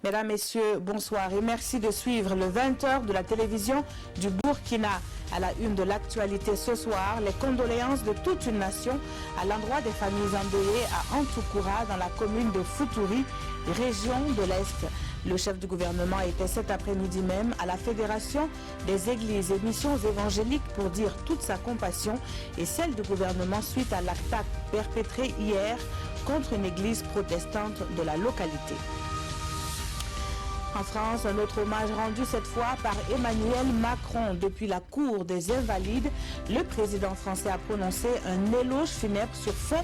Mesdames, Messieurs, bonsoir et merci de suivre le 20h de la télévision du Burkina. À la une de l'actualité ce soir, les condoléances de toute une nation à l'endroit des familles endeuillées à Antoukoura dans la commune de Futuri, région de l'Est. Le chef du gouvernement était cet après-midi même à la Fédération des Églises et Missions évangéliques pour dire toute sa compassion et celle du gouvernement suite à l'attaque perpétrée hier contre une église protestante de la localité. En France, un autre hommage rendu cette fois par Emmanuel Macron. Depuis la cour des Invalides, le président français a prononcé un éloge funèbre sur fond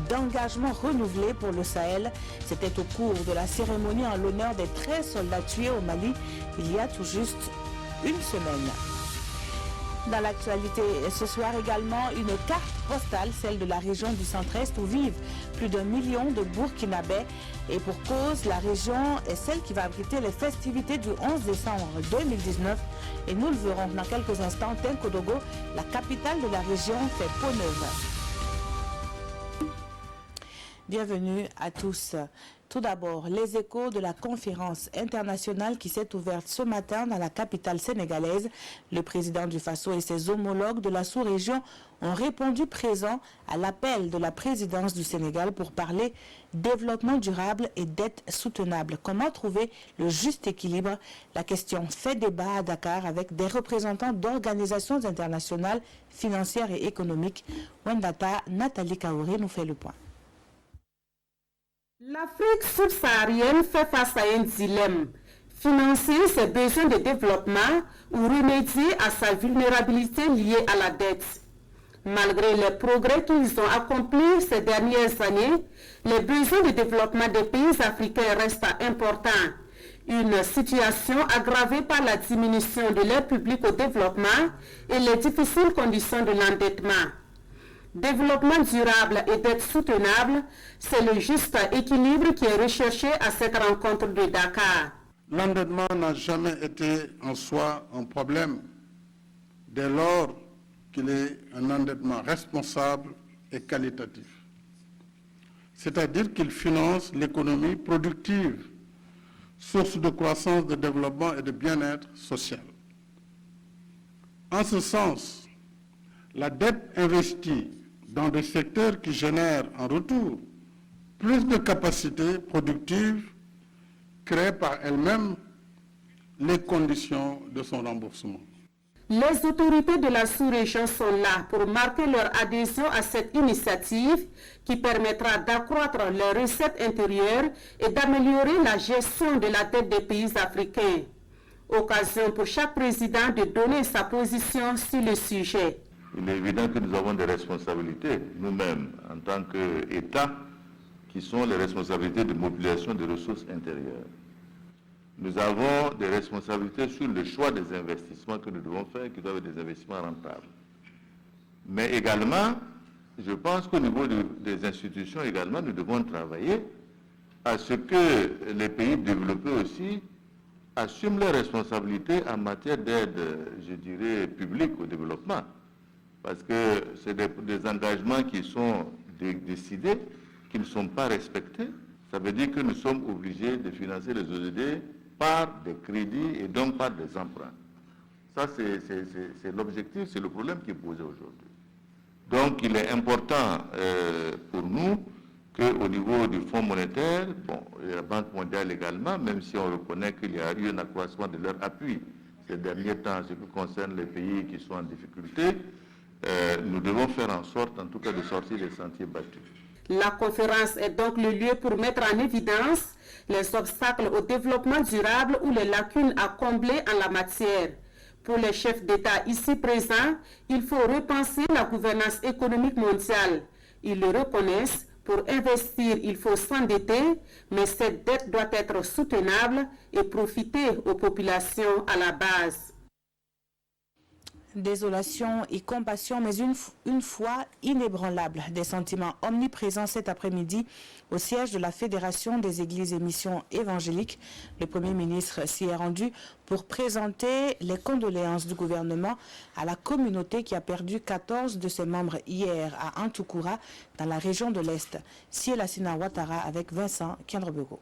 d'engagement renouvelé pour le Sahel. C'était au cours de la cérémonie en l'honneur des 13 soldats tués au Mali il y a tout juste une semaine. Dans l'actualité ce soir également, une carte postale, celle de la région du Centre-Est où vivent plus d'1 million de Burkinabés. Et pour cause, la région est celle qui va abriter les festivités du 11 décembre 2019. Et nous le verrons dans quelques instants, Tenkodogo, la capitale de la région, fait peau neuve. Bienvenue à tous. Tout d'abord, les échos de la conférence internationale qui s'est ouverte ce matin dans la capitale sénégalaise. Le président du Faso et ses homologues de la sous-région ont répondu présents à l'appel de la présidence du Sénégal pour parler développement durable et dette soutenable. Comment trouver le juste équilibre? La question fait débat à Dakar avec des représentants d'organisations internationales financières et économiques. Wendata Nathalie Kaouri nous fait le point. L'Afrique subsaharienne fait face à un dilemme. Financer ses besoins de développement ou remédier à sa vulnérabilité liée à la dette. Malgré les progrès qu'ils ont accomplis ces dernières années, les besoins de développement des pays africains restent importants. Une situation aggravée par la diminution de l'aide publique au développement et les difficiles conditions de l'endettement. Développement durable et dette soutenable, c'est le juste équilibre qui est recherché à cette rencontre de Dakar. L'endettement n'a jamais été en soi un problème dès lors qu'il est un endettement responsable et qualitatif. C'est-à-dire qu'il finance l'économie productive, source de croissance, de développement et de bien-être social. En ce sens, la dette investie dans des secteurs qui génèrent en retour plus de capacités productives crée par elle-même les conditions de son remboursement. Les autorités de la sous-région sont là pour marquer leur adhésion à cette initiative qui permettra d'accroître leurs recettes intérieures et d'améliorer la gestion de la dette des pays africains. Occasion pour chaque président de donner sa position sur le sujet. Il est évident que nous avons des responsabilités, nous-mêmes, en tant qu'État, qui sont les responsabilités de mobilisation des ressources intérieures. Nous avons des responsabilités sur le choix des investissements que nous devons faire, qui doivent être des investissements rentables. Mais également, je pense qu'au niveau des institutions également, nous devons travailler à ce que les pays développés aussi assument leurs responsabilités en matière d'aide, je dirais, publique au développement. Parce que c'est des engagements qui sont décidés, qui ne sont pas respectés. Ça veut dire que nous sommes obligés de financer les ODD par des crédits et donc par des emprunts. Ça, c'est l'objectif, c'est le problème qui est posé aujourd'hui. Donc, il est important pour nous qu'au niveau du Fonds monétaire, bon, et la Banque mondiale également, même si on reconnaît qu'il y a eu un accroissement de leur appui ces derniers temps, ce qui concerne les pays qui sont en difficulté, nous devons faire en sorte, en tout cas, de sortir des sentiers battus. La conférence est donc le lieu pour mettre en évidence les obstacles au développement durable ou les lacunes à combler en la matière. Pour les chefs d'État ici présents, il faut repenser la gouvernance économique mondiale. Ils le reconnaissent, pour investir, il faut s'endetter, mais cette dette doit être soutenable et profiter aux populations à la base. Désolation et compassion, mais une foi inébranlable. Des sentiments omniprésents cet après-midi au siège de la Fédération des Églises et Missions évangéliques. Le Premier ministre s'y est rendu pour présenter les condoléances du gouvernement à la communauté qui a perdu 14 de ses membres hier à Antoukoura, dans la région de l'Est. Siela Sina Ouattara avec Vincent Kiandrebego.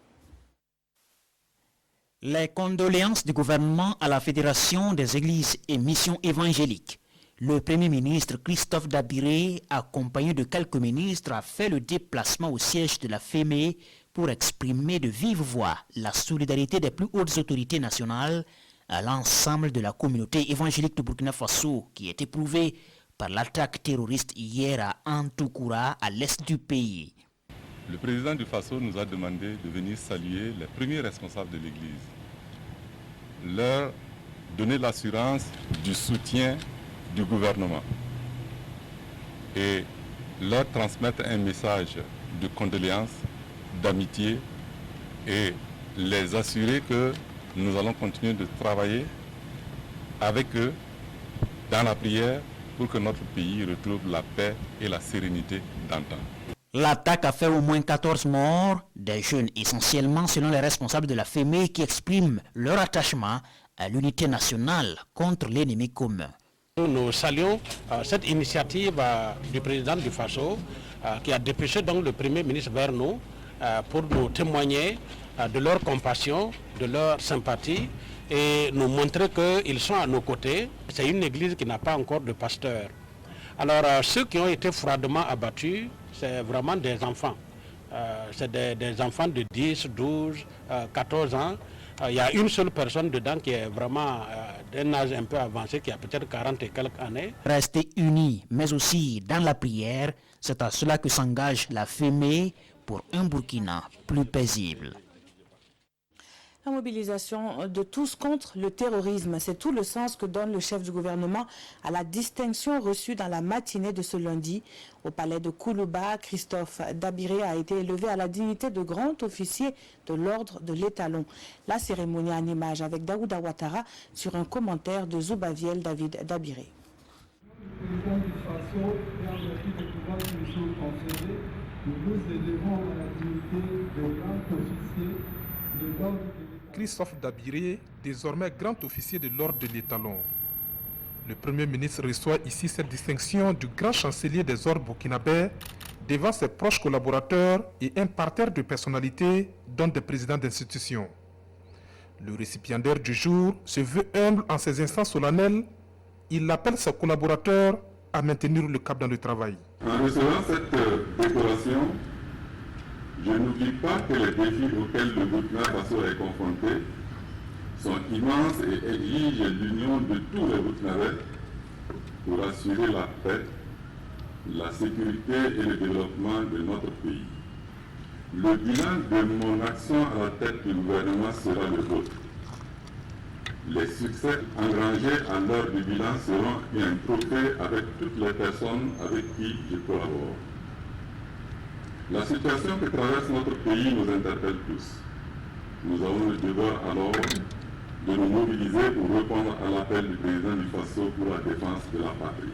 Les condoléances du gouvernement à la Fédération des Églises et Missions évangéliques. Le Premier ministre Christophe Dabiré, accompagné de quelques ministres, a fait le déplacement au siège de la FEME pour exprimer de vive voix la solidarité des plus hautes autorités nationales à l'ensemble de la communauté évangélique de Burkina Faso qui est éprouvée par l'attaque terroriste hier à Antoukoura, à l'est du pays. Le président du Faso nous a demandé de venir saluer les premiers responsables de l'Église, leur donner l'assurance du soutien du gouvernement et leur transmettre un message de condoléances, d'amitié et les assurer que nous allons continuer de travailler avec eux dans la prière pour que notre pays retrouve la paix et la sérénité d'antan. L'attaque a fait au moins 14 morts, des jeunes essentiellement selon les responsables de la FEME qui expriment leur attachement à l'unité nationale contre l'ennemi commun. Nous saluons cette initiative du président du Faso qui a dépêché donc le Premier ministre vers nous pour nous témoigner de leur compassion, de leur sympathie et nous montrer qu'ils sont à nos côtés. C'est une église qui n'a pas encore de pasteur. Alors ceux qui ont été froidement abattus, c'est vraiment des enfants. C'est des enfants de 10, 12, 14 ans. Il y a une seule personne dedans qui est vraiment d'un âge un peu avancé, qui a peut-être 40 et quelques années. Rester unis, mais aussi dans la prière, c'est à cela que s'engage la FEME pour un Burkina plus paisible. La mobilisation de tous contre le terrorisme, c'est tout le sens que donne le chef du gouvernement à la distinction reçue dans la matinée de ce lundi. Au palais de Koulouba, Christophe Dabiré a été élevé à la dignité de grand officier de l'ordre de l'étalon. La cérémonie en image avec Daouda Ouattara sur un commentaire de Zoubaviel David Dabiré. Le président du Faso, dans le but de pouvoir qui nous sont conférés, nous nous élevons à la dignité de grand officier de l'ordre de l'étalon. Christophe Dabiré, désormais grand officier de l'ordre de l'étalon. Le Premier ministre reçoit ici cette distinction du grand chancelier des ordres burkinabés devant ses proches collaborateurs et un parterre de personnalités, dont des présidents d'institutions. Le récipiendaire du jour se veut humble en ces instants solennels. Il appelle ses collaborateurs à maintenir le cap dans le travail. En recevant cette décoration, je n'oublie pas que les défis auxquels le Burkina Faso est confronté sont immenses et exigent l'union de tous les Burkinabés pour assurer la paix, la sécurité et le développement de notre pays. Le bilan de mon action à la tête du gouvernement sera le vôtre. Les succès engrangés à l'heure du bilan seront un trophée avec toutes les personnes avec qui je collabore. La situation que traverse notre pays nous interpelle tous. Nous avons le devoir alors de nous mobiliser pour répondre à l'appel du président du Faso pour la défense de la patrie.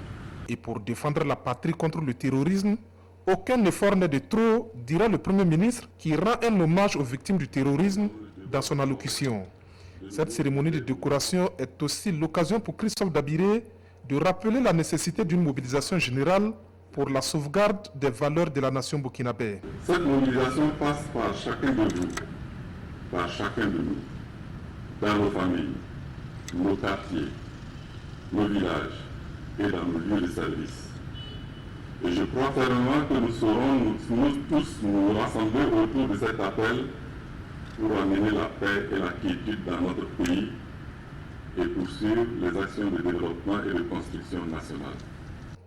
Et pour défendre la patrie contre le terrorisme, aucun effort n'est de trop, dira le Premier ministre qui rend un hommage aux victimes du terrorisme dans son allocution. Cette cérémonie de décoration est aussi l'occasion pour Christophe Dabiré de rappeler la nécessité d'une mobilisation générale pour la sauvegarde des valeurs de la nation burkinabé. Cette mobilisation passe par chacun de vous, par chacun de nous, dans nos familles, nos quartiers, nos villages et dans nos lieux de service. Et je crois fermement que nous saurons nous tous nous rassembler autour de cet appel pour amener la paix et la quiétude dans notre pays et poursuivre les actions de développement et de construction nationale.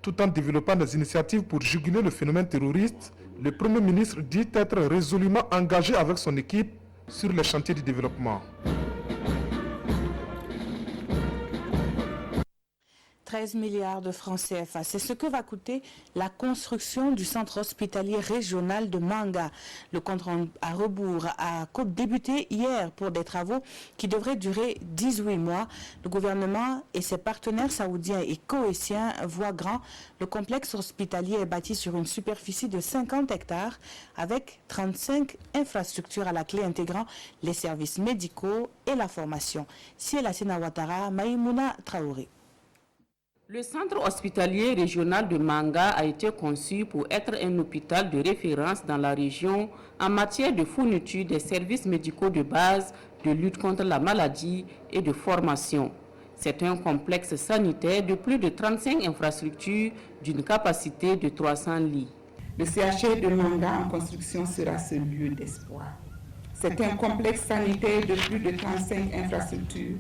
Tout en développant des initiatives pour juguler le phénomène terroriste, le Premier ministre dit être résolument engagé avec son équipe sur les chantiers du développement. 13 milliards de francs CFA. C'est ce que va coûter la construction du centre hospitalier régional de Manga. Le compte à rebours a débuté hier pour des travaux qui devraient durer 18 mois. Le gouvernement et ses partenaires saoudiens et koweïtiens voient grand. Le complexe hospitalier est bâti sur une superficie de 50 hectares avec 35 infrastructures à la clé intégrant les services médicaux et la formation. Siela Sena Ouattara, Maïmouna Traoré. Le centre hospitalier régional de Manga a été conçu pour être un hôpital de référence dans la région en matière de fourniture des services médicaux de base de lutte contre la maladie et de formation. C'est un complexe sanitaire de plus de 35 infrastructures d'une capacité de 300 lits. Le CHR de Manga en construction sera ce lieu d'espoir. C'est un complexe sanitaire de plus de 35 infrastructures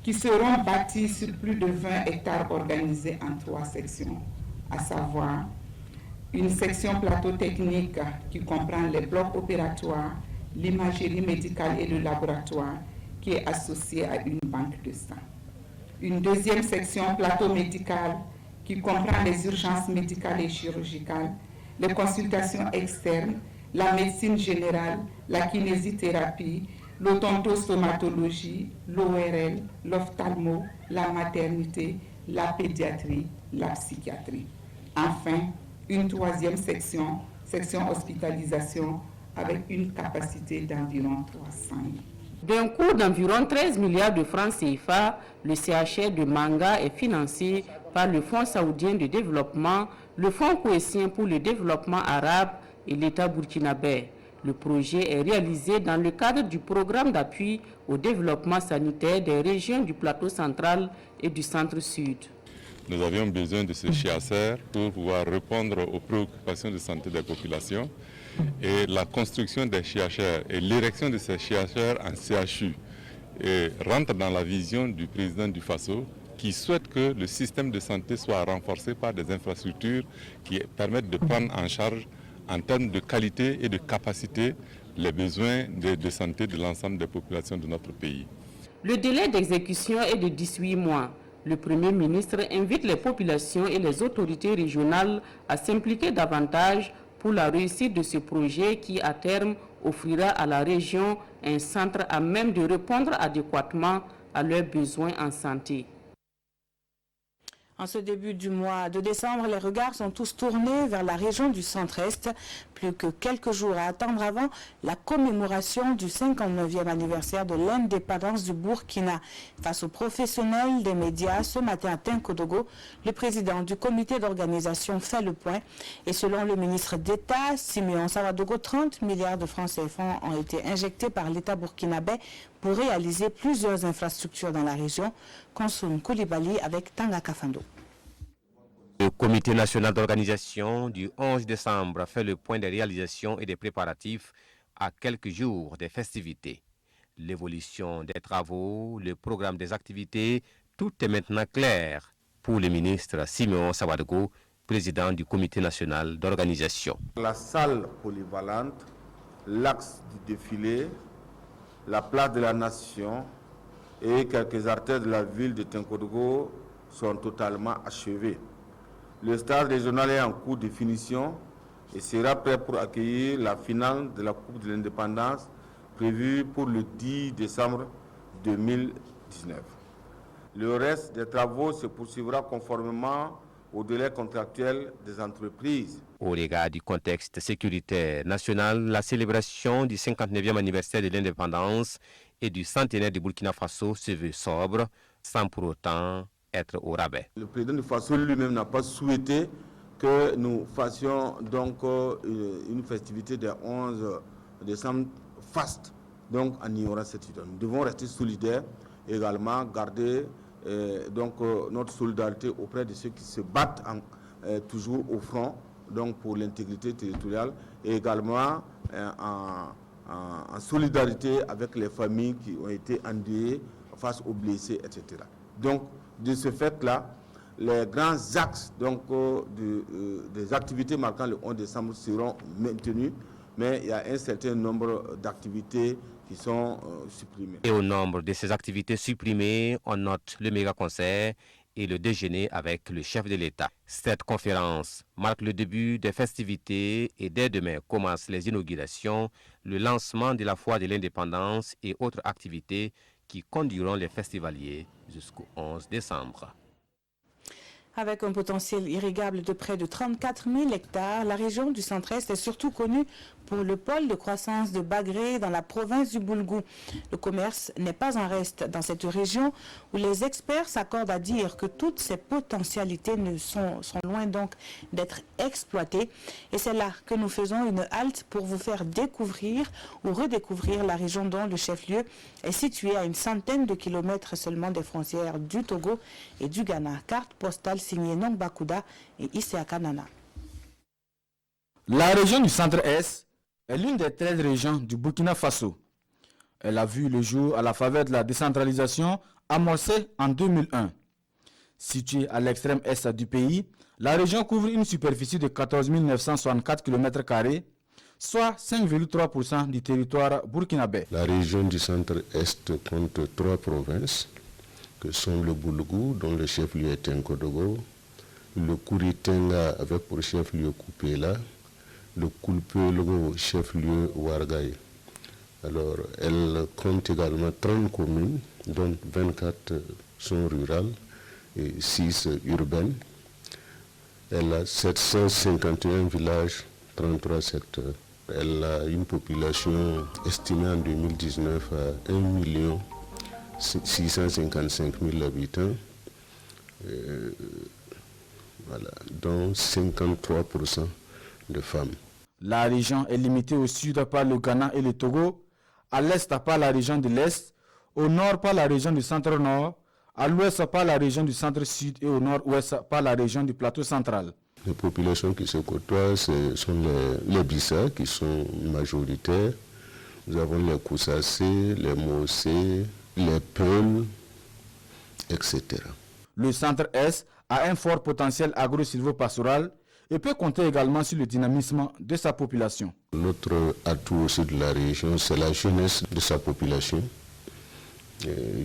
qui seront bâties sur plus de 20 hectares organisés en 3 sections, à savoir une section plateau technique qui comprend les blocs opératoires, l'imagerie médicale et le laboratoire qui est associé à une banque de sang. Une deuxième section plateau médical qui comprend les urgences médicales et chirurgicales, les consultations externes, la médecine générale, la kinésithérapie, l'odontostomatologie, l'ORL, l'ophtalmo, la maternité, la pédiatrie, la psychiatrie. Enfin, une troisième section, section hospitalisation, avec une capacité d'environ 300 lits. D'un coût d'environ 13 milliards de francs CFA, le CHR de Manga est financé par le Fonds saoudien de développement, le Fonds cohésien pour le développement arabe et l'État burkinabé. Le projet est réalisé dans le cadre du programme d'appui au développement sanitaire des régions du plateau central et du centre-sud. Nous avions besoin de ce CHR pour pouvoir répondre aux préoccupations de santé des populations. Et la construction des CHR et l'érection de ces CHR en CHU rentre dans la vision du président du Faso qui souhaite que le système de santé soit renforcé par des infrastructures qui permettent de prendre en charge en termes de qualité et de capacité les besoins de santé de l'ensemble des populations de notre pays. Le délai d'exécution est de 18 mois. Le Premier ministre invite les populations et les autorités régionales à s'impliquer davantage pour la réussite de ce projet qui, à terme, offrira à la région un centre à même de répondre adéquatement à leurs besoins en santé. En ce début du mois de décembre, les regards sont tous tournés vers la région du centre-est. Plus que quelques jours à attendre avant la commémoration du 59e anniversaire de l'indépendance du Burkina. Face aux professionnels des médias, ce matin à Tinkodogo, le président du comité d'organisation fait le point. Et selon le ministre d'État, Simeon Savadogo, 30 milliards de francs CFA ont été injectés par l'État burkinabé pour réaliser plusieurs infrastructures dans la région. Konsoum Koulibaly avec Tanga Kafando. Le comité national d'organisation du 11 décembre fait le point des réalisations et des préparatifs à quelques jours des festivités. L'évolution des travaux, le programme des activités, tout est maintenant clair pour le ministre Simeon Savadogo, président du comité national d'organisation. La salle polyvalente, l'axe du défilé, la place de la nation et quelques artères de la ville de Tinkodogo sont totalement achevés. Le stade régional est en cours de finition et sera prêt pour accueillir la finale de la Coupe de l'Indépendance prévue pour le 10 décembre 2019. Le reste des travaux se poursuivra conformément au délai contractuel des entreprises. Au regard du contexte sécuritaire national, la célébration du 59e anniversaire de l'indépendance et du centenaire du Burkina Faso se veut sobre, sans pour autant être au rabais. Le président du Faso lui-même n'a pas souhaité que nous fassions donc une festivité des 11 décembre faste, donc en ignorant cette situation. Nous devons rester solidaires et également garder notre solidarité auprès de ceux qui se battent toujours au front donc pour l'intégrité territoriale et également en solidarité avec les familles qui ont été endeuillées face aux blessés, etc. Donc, de ce fait-là, les grands axes donc, des activités marquant le 11 décembre seront maintenus, mais il y a un certain nombre d'activités qui sont supprimées. Et au nombre de ces activités supprimées, on note le méga-concert et le déjeuner avec le chef de l'État. Cette conférence marque le début des festivités et dès demain commencent les inaugurations, le lancement de la foire de l'indépendance et autres activités qui conduiront les festivaliers jusqu'au 11 décembre. Avec un potentiel irrigable de près de 34 000 hectares, la région du centre-est est surtout connue pour le pôle de croissance de Bagré dans la province du Boulgou. Le commerce n'est pas en reste dans cette région où les experts s'accordent à dire que toutes ces potentialités sont loin donc d'être exploitées. Et c'est là que nous faisons une halte pour vous faire découvrir ou redécouvrir la région dont le chef-lieu est situé à une centaine de kilomètres seulement des frontières du Togo et du Ghana. Carte postale signée Nongbakuda et Isiaka Nana. La région du Centre-Est est l'une des 13 régions du Burkina Faso. Elle a vu le jour à la faveur de la décentralisation amorcée en 2001. Située à l'extrême est du pays, la région couvre une superficie de 14 964 km², soit 5,3% du territoire burkinabé. La région du Centre-Est compte 3 provinces, que sont le Boulgou, dont le chef-lieu est Nkodogo, le Kouritenga avec pour chef-lieu Koupela, le Koulpelgo, chef-lieu Ouargaï. Alors, elle compte également 30 communes, dont 24 sont rurales et 6 urbaines. Elle a 751 villages, 33 secteurs. Elle a une population estimée en 2019 à 1 655 000 habitants, voilà, dont 53% de femmes. La région est limitée au sud par le Ghana et le Togo, à l'est par la région de l'Est, au nord par la région du centre-nord, à l'ouest par la région du centre-sud et au nord-ouest par la région du plateau central. Les populations qui se côtoient, ce sont les Bissa qui sont majoritaires. Nous avons les Kousassé, les Mossé, les Peuls, etc. Le Centre-Est a un fort potentiel agro-silvopastoral et peut compter également sur le dynamisme de sa population. L'autre atout aussi de la région, c'est la jeunesse de sa population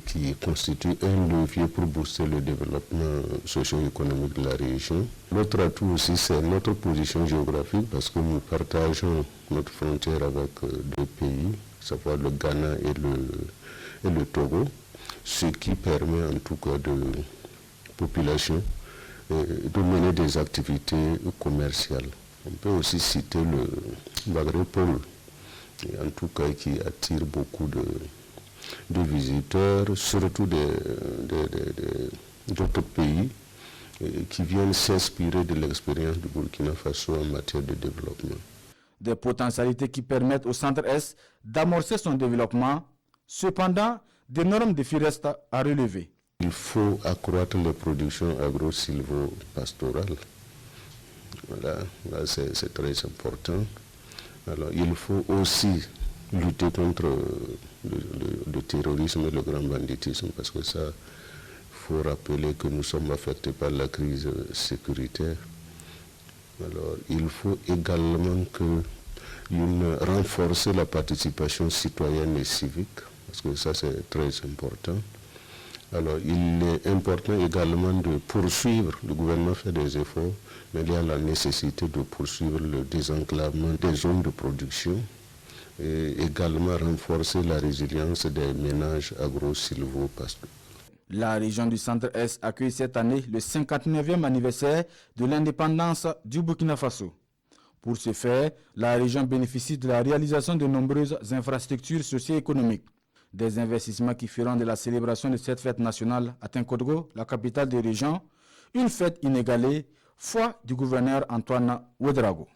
qui constitue un levier pour booster le développement socio-économique de la région. L'autre atout aussi, c'est notre position géographique parce que nous partageons notre frontière avec 2 pays, à savoir le Ghana et le Togo, ce qui permet en tout cas de population de mener des activités commerciales. On peut aussi citer le Bagré-Pôle, en tout cas qui attire beaucoup de visiteurs, surtout d'autres pays qui viennent s'inspirer de l'expérience du Burkina Faso en matière de développement. Des potentialités qui permettent au Centre-Est d'amorcer son développement. Cependant, d'énormes défis restent à relever. Il faut accroître les productions agro-silvopastorales. Voilà, là c'est très important. Alors, il faut aussi lutter contre le terrorisme et le grand banditisme, parce que ça, il faut rappeler que nous sommes affectés par la crise sécuritaire. Alors, il faut également renforcer la participation citoyenne et civique, parce que ça, c'est très important. Alors, il est important également de poursuivre, le gouvernement fait des efforts, mais il y a la nécessité de poursuivre le désenclavement des zones de production et également renforcer la résilience des ménages agro-silvopastoraux. La région du Centre-Est accueille cette année le 59e anniversaire de l'indépendance du Burkina Faso. Pour ce faire, la région bénéficie de la réalisation de nombreuses infrastructures socio-économiques. Des investissements qui feront de la célébration de cette fête nationale à Tinkodogo, la capitale des régions, une fête inégalée, foi du gouverneur Antoine Ouedraogo.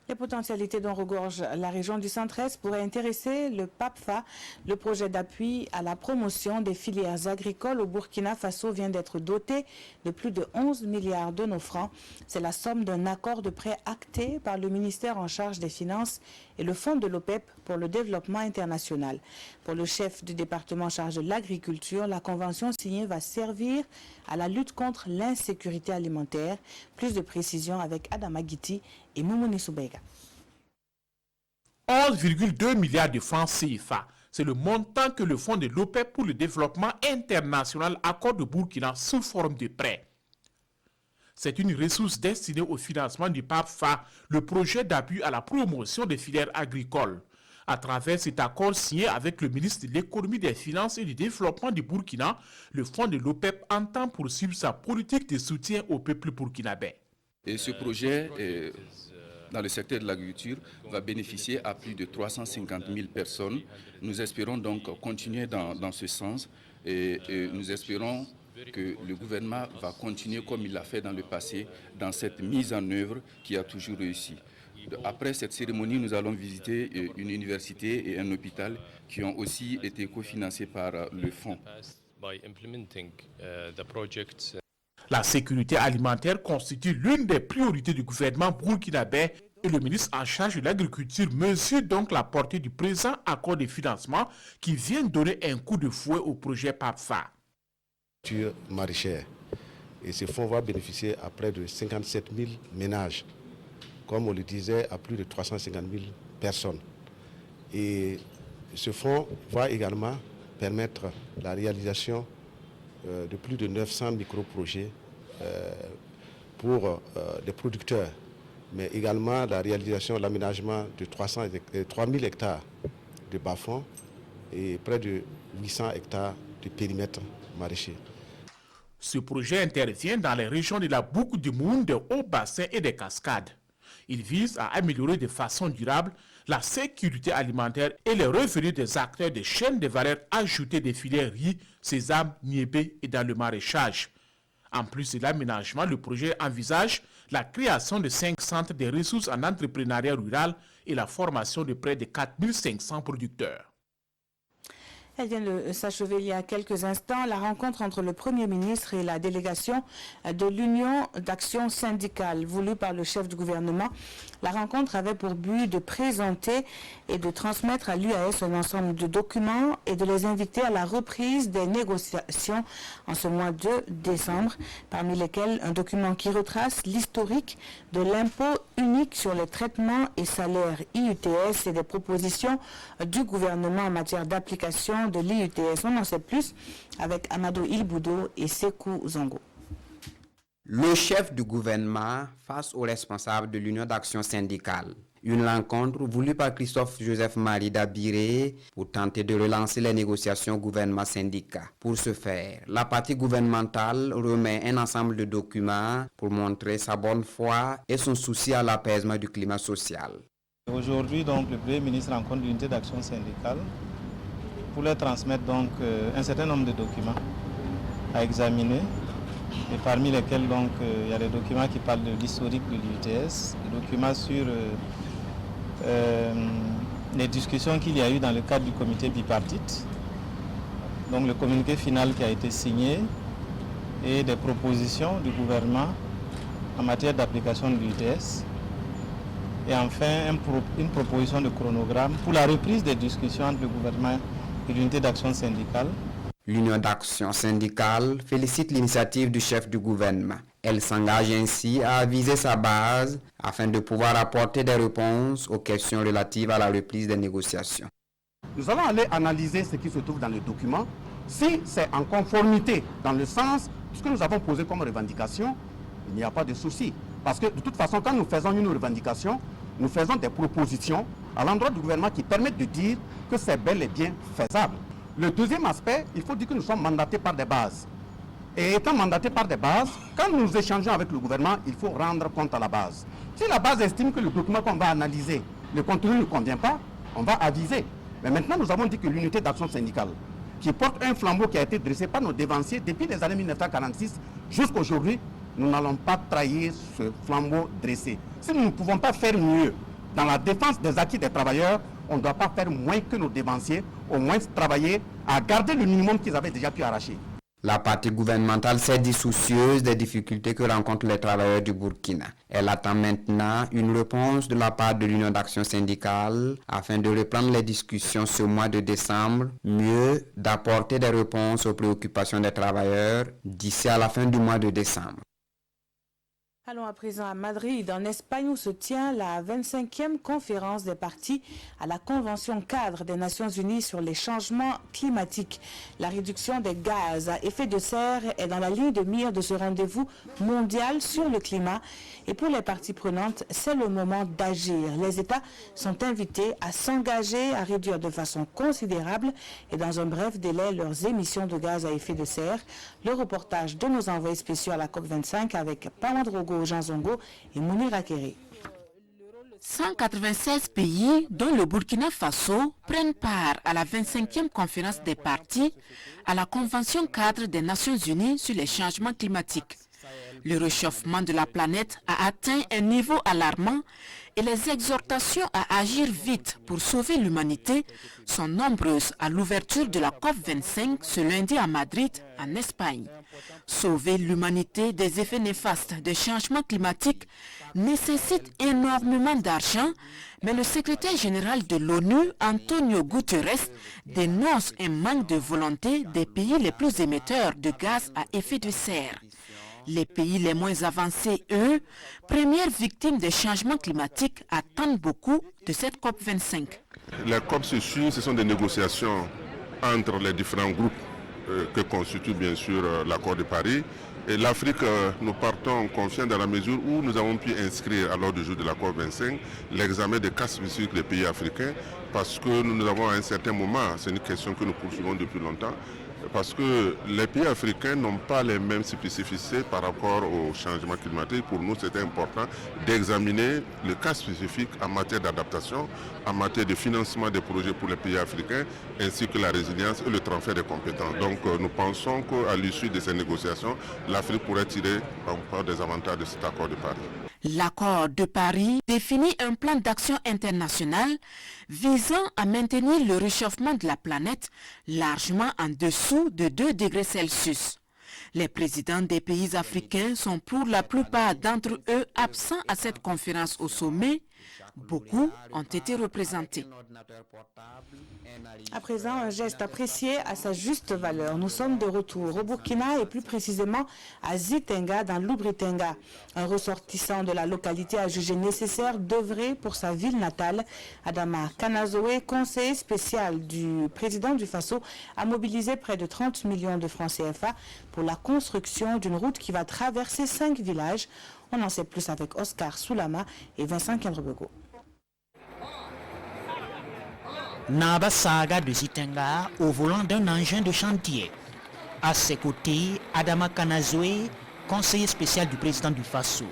Les potentialités dont regorge la région du Centre-Est pourraient intéresser le PAPFA. Le projet d'appui à la promotion des filières agricoles au Burkina Faso vient d'être doté de plus de 11 milliards de nos francs. C'est la somme d'un accord de prêt acté par le ministère en charge des Finances et le Fonds de l'OPEP pour le développement international. Pour le chef du département en charge de l'agriculture, la convention signée va servir à la lutte contre l'insécurité alimentaire. Plus de précisions avec Adama Guiti et Moumouni Soubega. 11,2 milliards de francs CFA. C'est le montant que le Fonds de l'OPEP pour le développement international accorde au Burkina sous forme de prêt. C'est une ressource destinée au financement du PAPFA, le projet d'appui à la promotion des filières agricoles. À travers cet accord signé avec le ministre de l'économie, des finances et du développement du Burkina, le Fonds de l'OPEP entend poursuivre sa politique de soutien au peuple burkinabé. Et ce projet dans le secteur de l'agriculture va bénéficier à plus de 350 000 personnes. Nous espérons donc continuer dans ce sens et nous espérons que le gouvernement va continuer comme il l'a fait dans le passé, dans cette mise en œuvre qui a toujours réussi. Après cette cérémonie, nous allons visiter une université et un hôpital qui ont aussi été cofinancés par le fonds. La sécurité alimentaire constitue l'une des priorités du gouvernement burkinabé et le ministre en charge de l'agriculture mesure donc la portée du présent accord de financement qui vient donner un coup de fouet au projet PAPFA. Maraîchère. Et ce fonds va bénéficier à près de 57 000 ménages, comme on le disait, à plus de 350 000 personnes. Et ce fonds va également permettre la réalisation de plus de 900 micro-projets pour des producteurs, mais également la réalisation, l'aménagement de 3 000 hectares de bas-fonds et près de 800 hectares de périmètre maraîcher. Ce projet intervient dans les régions de la boucle du Moun, des hauts bassins et des cascades. Il vise à améliorer de façon durable la sécurité alimentaire et les revenus des acteurs des chaînes de valeur ajoutée des filières riz, sésame, niébé et dans le maraîchage. En plus de l'aménagement, le projet envisage la création de 5 centres de ressources en entrepreneuriat rural et la formation de près de 4 500 producteurs. Elle vient de s'achever il y a quelques instants, la rencontre entre le Premier ministre et la délégation de l'Union d'action syndicale voulue par le chef du gouvernement. La rencontre avait pour but de présenter et de transmettre à l'UAS un ensemble de documents et de les inviter à la reprise des négociations en ce mois de décembre, parmi lesquels un document qui retrace l'historique de l'impôt unique sur les traitements et salaires IUTS et des propositions du gouvernement en matière d'application de l'IUTS. On en sait plus avec Amadou Ilboudo et Sekou Zongo. Le chef du gouvernement face aux responsables de l'Union d'action syndicale. Une rencontre voulue par Christophe-Joseph Marie Dabiré pour tenter de relancer les négociations gouvernement-syndicat. Pour ce faire, la partie gouvernementale remet un ensemble de documents pour montrer sa bonne foi et son souci à l'apaisement du climat social. Aujourd'hui, donc, le Premier ministre rencontre l'unité d'action syndicale pour leur transmettre donc un certain nombre de documents à examiner, et parmi lesquels donc il y a des documents qui parlent de l'historique de l'IUTS, des documents sur les discussions qu'il y a eu dans le cadre du comité bipartite, donc le communiqué final qui a été signé et des propositions du gouvernement en matière d'application de l'IUTS, et enfin une proposition de chronogramme pour la reprise des discussions entre le gouvernement et l'unité d'action syndicale. L'Union d'action syndicale félicite l'initiative du chef du gouvernement. Elle s'engage ainsi à aviser sa base afin de pouvoir apporter des réponses aux questions relatives à la reprise des négociations. Nous allons aller analyser ce qui se trouve dans le document. Si c'est en conformité dans le sens de ce que nous avons posé comme revendication, il n'y a pas de souci. Parce que de toute façon, quand nous faisons une revendication, nous faisons des propositions à l'endroit du gouvernement qui permettent de dire que c'est bel et bien faisable. Le deuxième aspect, il faut dire que nous sommes mandatés par des bases. Et étant mandatés par des bases, quand nous échangeons avec le gouvernement, il faut rendre compte à la base. Si la base estime que le document qu'on va analyser, le contenu ne convient pas, on va aviser. Mais maintenant, nous avons dit que l'unité d'action syndicale, qui porte un flambeau qui a été dressé par nos dévanciers depuis les années 1946 jusqu'à aujourd'hui, nous n'allons pas trahir ce flambeau dressé. Si nous ne pouvons pas faire mieux dans la défense des acquis des travailleurs, on ne doit pas faire moins que nos dévanciers, au moins travailler à garder le minimum qu'ils avaient déjà pu arracher. La partie gouvernementale s'est dit soucieuse des difficultés que rencontrent les travailleurs du Burkina. Elle attend maintenant une réponse de la part de l'Union d'action syndicale afin de reprendre les discussions ce mois de décembre, mieux d'apporter des réponses aux préoccupations des travailleurs d'ici à la fin du mois de décembre. Allons à présent à Madrid, en Espagne, où se tient la 25e conférence des parties à la Convention cadre des Nations Unies sur les changements climatiques. La réduction des gaz à effet de serre est dans la ligne de mire de ce rendez-vous mondial sur le climat. Et pour les parties prenantes, c'est le moment d'agir. Les États sont invités à s'engager à réduire de façon considérable et dans un bref délai leurs émissions de gaz à effet de serre. Le reportage de nos envoyés spéciaux à la COP25 avec Pawandrogo Jean Zongo et Mounir Akere. 196 pays, dont le Burkina Faso, prennent part à la 25e conférence des parties à la Convention cadre des Nations Unies sur les changements climatiques. Le réchauffement de la planète a atteint un niveau alarmant et les exhortations à agir vite pour sauver l'humanité sont nombreuses à l'ouverture de la COP25 ce lundi à Madrid, en Espagne. Sauver l'humanité des effets néfastes des changements climatiques nécessite énormément d'argent, mais le secrétaire général de l'ONU, Antonio Guterres, dénonce un manque de volonté des pays les plus émetteurs de gaz à effet de serre. Les pays les moins avancés, eux, premières victimes des changements climatiques, attendent beaucoup de cette COP25. Les COP se suivent, ce sont des négociations entre les différents groupes que constitue bien sûr l'accord de Paris. Et l'Afrique, nous partons confiants dans la mesure où nous avons pu inscrire à l'ordre du jour de la COP25 l'examen des cas spécifiques des pays africains, parce que nous avons à un certain moment, c'est une question que nous poursuivons depuis longtemps, parce que les pays africains n'ont pas les mêmes spécificités par rapport au changement climatique. Pour nous, c'était important d'examiner le cas spécifique en matière d'adaptation, en matière de financement des projets pour les pays africains, ainsi que la résilience et le transfert des compétences. Donc nous pensons qu'à l'issue de ces négociations, l'Afrique pourrait tirer encore des avantages de cet accord de Paris. L'accord de Paris définit un plan d'action international visant à maintenir le réchauffement de la planète largement en dessous de 2 degrés Celsius. Les présidents des pays africains sont pour la plupart d'entre eux absents à cette conférence au sommet. Beaucoup ont été représentés. À présent, un geste apprécié à sa juste valeur. Nous sommes de retour au Burkina et plus précisément à Zitenga dans l'Oubri-Tenga. Un ressortissant de la localité a jugé nécessaire d'œuvrer pour sa ville natale. Adama Kanazoé, conseiller spécial du président du Faso, a mobilisé près de 30 millions de francs CFA pour la construction d'une route qui va traverser 5 villages. On en sait plus avec Oscar Soulama et Vincent Kendrebego. Naba Saga de Zitenga au volant d'un engin de chantier. À ses côtés, Adama Kanazoé, conseiller spécial du président du Faso.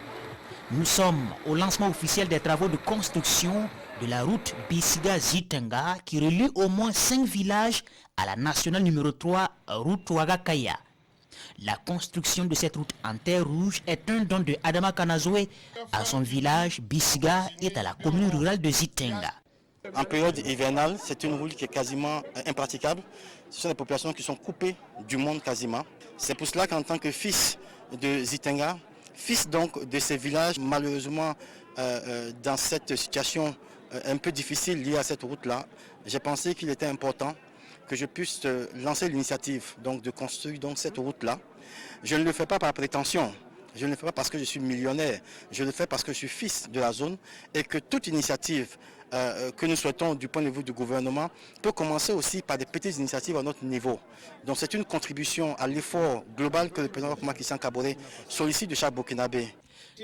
Nous sommes au lancement officiel des travaux de construction de la route Bisiga-Zitenga qui relie au moins 5 villages à la nationale numéro 3, route Ouagakaya. La construction de cette route en terre rouge est un don de Adama Kanazoé à son village Bisiga et à la commune rurale de Zitenga. En période hivernale, c'est une route qui est quasiment impraticable. Ce sont des populations qui sont coupées du monde quasiment. C'est pour cela qu'en tant que fils de Zitenga, fils donc de ces villages, malheureusement dans cette situation un peu difficile liée à cette route-là, j'ai pensé qu'il était important que je puisse lancer l'initiative de construire cette route-là. Je ne le fais pas par prétention, je ne le fais pas parce que je suis millionnaire, je le fais parce que je suis fils de la zone et que toute initiative que nous souhaitons du point de vue du gouvernement peut commencer aussi par des petites initiatives à notre niveau. Donc c'est une contribution à l'effort global que le président Macky Sall Kaboré sollicite de chaque Burkinabé.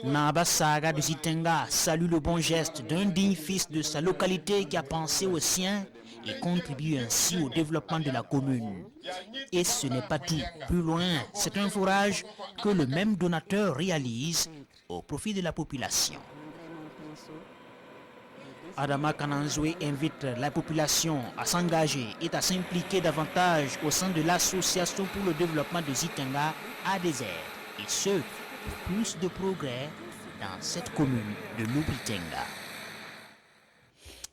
Naba Saga de Zitenga salue le bon geste d'un digne fils de sa localité qui a pensé aux siens et contribue ainsi au développement de la commune. Et ce n'est pas tout. Plus loin, c'est un forage que le même donateur réalise au profit de la population. Adama Kanazoé invite la population à s'engager et à s'impliquer davantage au sein de l'association pour le développement de Zitenga ADZ, et ce, pour plus de progrès dans cette commune de l'Oubri-Tenga.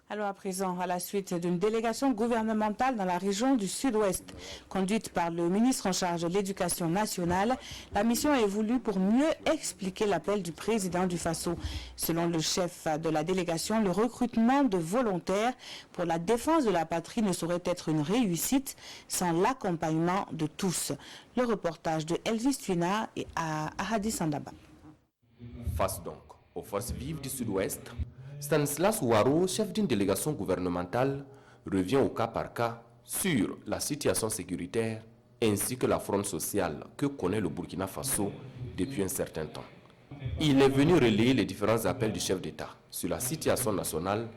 Alors à présent, à la suite d'une délégation gouvernementale dans la région du Sud-Ouest, conduite par le ministre en charge de l'Éducation nationale, la mission est voulue pour mieux expliquer l'appel du président du Faso. Selon le chef de la délégation, le recrutement de volontaires pour la défense de la patrie ne saurait être une réussite sans l'accompagnement de tous. Le reportage de Elvis Tuina et à Ahadi Sandaba. Face donc aux forces vives du Sud-Ouest, Stanislas Ouaro, chef d'une délégation gouvernementale, revient au cas par cas sur la situation sécuritaire ainsi que la fronde sociale que connaît le Burkina Faso depuis un certain temps. Il est venu relayer les différents appels du chef d'État sur la situation nationale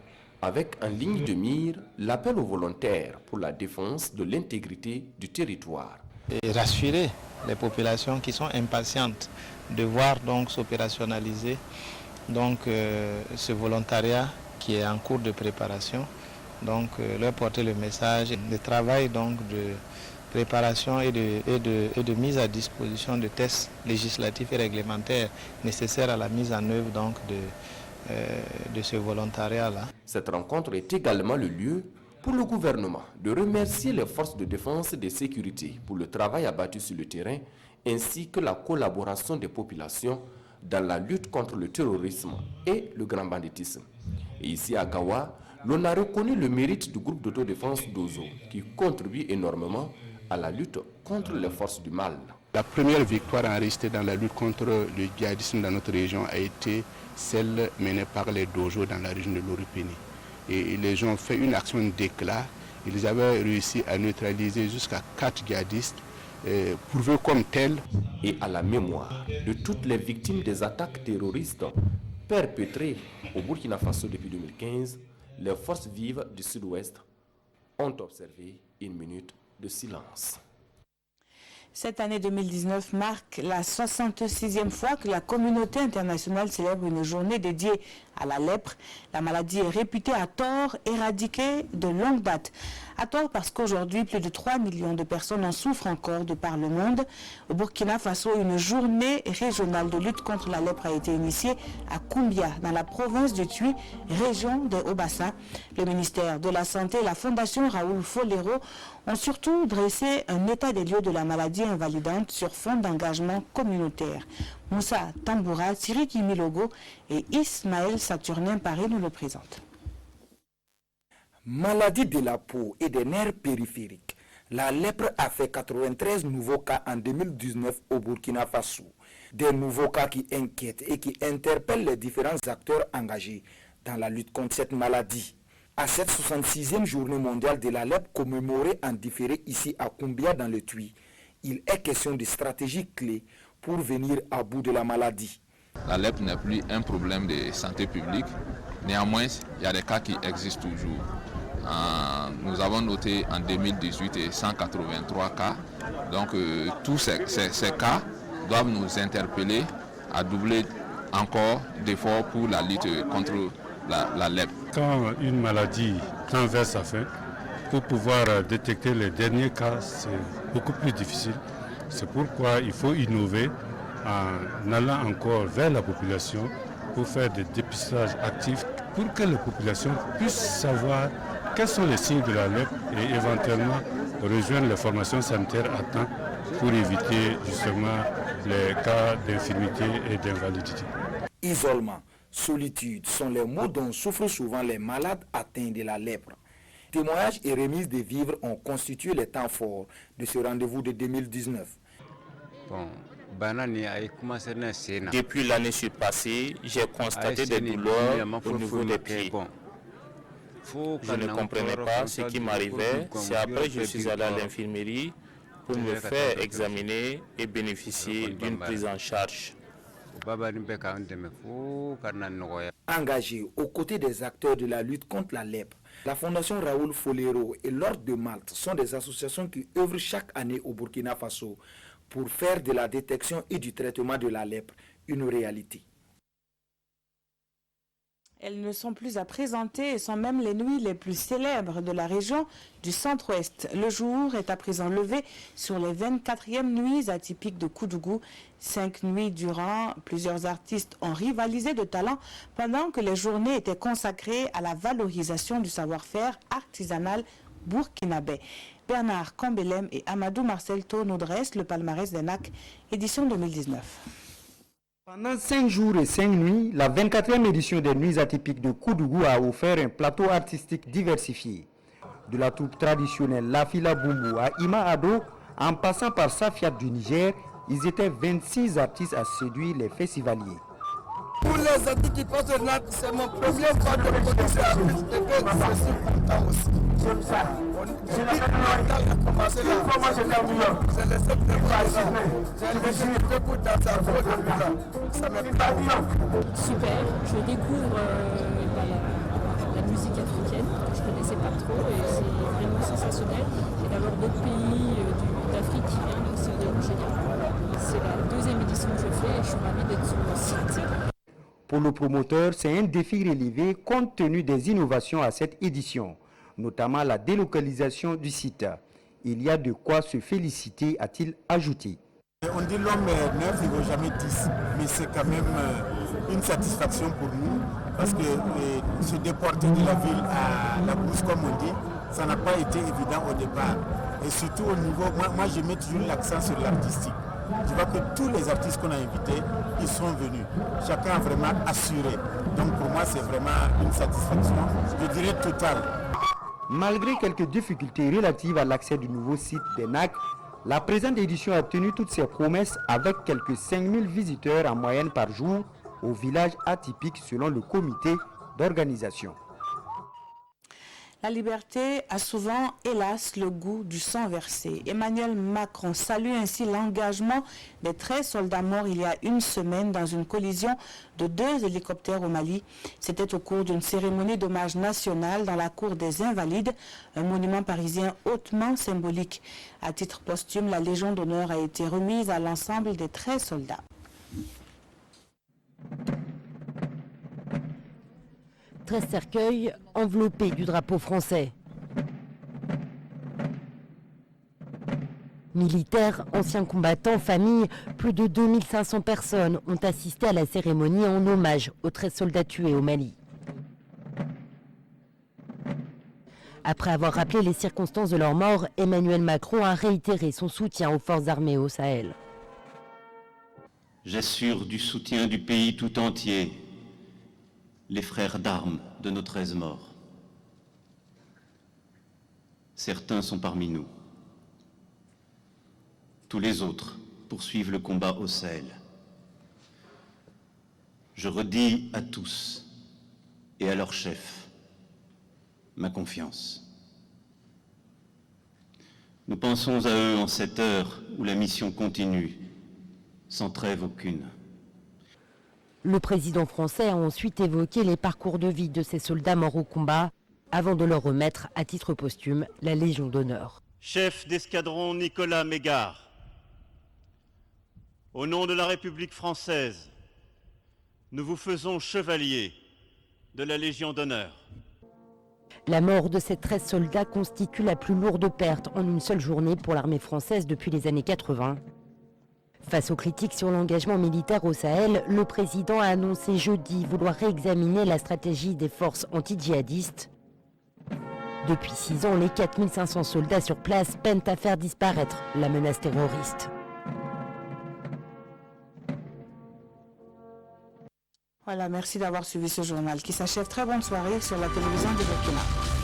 avec en ligne de mire l'appel aux volontaires pour la défense de l'intégrité du territoire. Et rassurer les populations qui sont impatientes de voir donc s'opérationnaliser donc ce volontariat qui est en cours de préparation, donc leur porter le message de travail donc de préparation et de mise à disposition de tests législatifs et réglementaires nécessaires à la mise en œuvre donc de ce volontariat-là. Cette rencontre est également le lieu pour le gouvernement de remercier les forces de défense et de sécurité pour le travail abattu sur le terrain ainsi que la collaboration des populations dans la lutte contre le terrorisme et le grand banditisme. Et ici à Gawa, l'on a reconnu le mérite du groupe d'autodéfense d'Ozo qui contribue énormément à la lutte contre les forces du mal. La première victoire enregistrée dans la lutte contre le djihadisme dans notre région a été celle menée par les dojos dans la région de l'Oripéni. Et les gens ont fait une action d'éclat. Ils avaient réussi à neutraliser jusqu'à 4 djihadistes, prouvés comme tels. Et à la mémoire de toutes les victimes des attaques terroristes perpétrées au Burkina Faso depuis 2015, les forces vives du Sud-Ouest ont observé une minute de silence. Cette année 2019 marque la 66e fois que la communauté internationale célèbre une journée dédiée à la lèpre. La maladie est réputée à tort éradiquée de longue date. À tort parce qu'aujourd'hui, plus de 3 millions de personnes en souffrent encore de par le monde. Au Burkina Faso, une journée régionale de lutte contre la lèpre a été initiée à Koumbia, dans la province du Tui, région des Hauts-Bassins. Le ministère de la Santé et la Fondation Raoul Folero ont surtout dressé un état des lieux de la maladie invalidante sur fond d'engagement communautaire. Moussa Tamboura, Siriki Milogo et Ismaël Saturnin Paris nous le présentent. Maladie de la peau et des nerfs périphériques. La lèpre a fait 93 nouveaux cas en 2019 au Burkina Faso. Des nouveaux cas qui inquiètent et qui interpellent les différents acteurs engagés dans la lutte contre cette maladie. À cette 66e journée mondiale de la lèpre commémorée en différé ici à Koumbia dans le Tui, il est question de stratégies clés pour venir à bout de la maladie. La lèpre n'est plus un problème de santé publique. Néanmoins, il y a des cas qui existent toujours. Nous avons noté en 2018 183 cas. Donc tous ces cas doivent nous interpeller à doubler encore d'efforts pour la lutte contre la lèpre. Quand une maladie tend vers sa fin, pour pouvoir détecter les derniers cas, c'est beaucoup plus difficile. C'est pourquoi il faut innover en allant encore vers la population pour faire des dépistages actifs pour que la population puisse savoir quels sont les signes de la lèpre et éventuellement rejoindre les formations sanitaires à temps pour éviter justement les cas d'infirmité et d'invalidité. Isolement, solitude sont les mots dont souffrent souvent les malades atteints de la lèpre. Témoignages et remises de vivres ont constitué les temps forts de ce rendez-vous de 2019. Depuis l'année surpassée, j'ai constaté des douleurs au niveau des pieds. Je ne comprenais pas ce qui m'arrivait. C'est après que je suis allé à l'infirmerie pour me faire examiner et bénéficier d'une prise en charge. Engagés aux côtés des acteurs de la lutte contre la lèpre, la Fondation Raoul Folero et l'Ordre de Malte sont des associations qui œuvrent chaque année au Burkina Faso pour faire de la détection et du traitement de la lèpre une réalité. Elles ne sont plus à présenter et sont même les nuits les plus célèbres de la région du centre-ouest. Le jour est à présent levé sur les 24e nuits atypiques de Koudougou. 5 nuits durant, plusieurs artistes ont rivalisé de talent pendant que les journées étaient consacrées à la valorisation du savoir-faire artisanal burkinabé. Bernard Kambelem et Amadou Marcel To nous dressent le palmarès des NAC, édition 2019. Pendant 5 jours et 5 nuits, la 24e édition des Nuits atypiques de Koudougou a offert un plateau artistique diversifié. De la troupe traditionnelle La Fila Bumbu à Ima Ado, en passant par Safiat du Niger, ils étaient 26 artistes à séduire les festivaliers. Pour les artistes qui passent au NAC, c'est mon premier fois de production artistique et c'est si important aussi. J'aime ça. Depuis longtemps, il a commencé là. C'est le seul préparation. J'ai fait pour danser à fond depuis là. Ça me plaît. Super. Je découvre la musique africaine que je ne connaissais pas trop et c'est vraiment sensationnel. Et d'avoir d'autres pays d'Afrique qui viennent, c'est vraiment génial. C'est la 2e édition que je fais et je suis ravie d'être sur le site. Pour le promoteur, c'est un défi relevé compte tenu des innovations à cette édition, notamment la délocalisation du site. Il y a de quoi se féliciter, a-t-il ajouté. On dit l'homme est neuf, il ne vaut jamais 10, mais c'est quand même une satisfaction pour nous, parce que se déporter de la ville à la bourse, comme on dit, ça n'a pas été évident au départ. Et surtout au niveau, moi je mets toujours l'accent sur l'artistique. Je vois que tous les artistes qu'on a invités, ils sont venus. Chacun a vraiment assuré. Donc pour moi, c'est vraiment une satisfaction, je dirais totale. Malgré quelques difficultés relatives à l'accès du nouveau site d'ENAC, la présente édition a tenu toutes ses promesses avec quelques 5000 visiteurs en moyenne par jour au village atypique selon le comité d'organisation. La liberté a souvent, hélas, le goût du sang versé. Emmanuel Macron salue ainsi l'engagement des 13 soldats morts il y a une semaine dans une collision de 2 hélicoptères au Mali. C'était au cours d'une cérémonie d'hommage national dans la cour des Invalides, un monument parisien hautement symbolique. À titre posthume, la Légion d'honneur a été remise à l'ensemble des 13 soldats. 13 cercueils enveloppés du drapeau français. Militaires, anciens combattants, familles, plus de 2500 personnes ont assisté à la cérémonie en hommage aux 13 soldats tués au Mali. Après avoir rappelé les circonstances de leur mort, Emmanuel Macron a réitéré son soutien aux forces armées au Sahel. J'assure du soutien du pays tout entier les frères d'armes de nos 13 morts. Certains sont parmi nous. Tous les autres poursuivent le combat au Sahel. Je redis à tous et à leurs chefs ma confiance. Nous pensons à eux en cette heure où la mission continue, sans trêve aucune. Le président français a ensuite évoqué les parcours de vie de ces soldats morts au combat avant de leur remettre à titre posthume la Légion d'honneur. Chef d'escadron Nicolas Mégard, au nom de la République française, nous vous faisons chevalier de la Légion d'honneur. La mort de ces 13 soldats constitue la plus lourde perte en une seule journée pour l'armée française depuis les années 80. Face aux critiques sur l'engagement militaire au Sahel, le président a annoncé jeudi vouloir réexaminer la stratégie des forces anti-djihadistes. Depuis 6 ans, les 4500 soldats sur place peinent à faire disparaître la menace terroriste. Voilà, merci d'avoir suivi ce journal qui s'achève. Très bonne soirée sur la télévision de Burkina.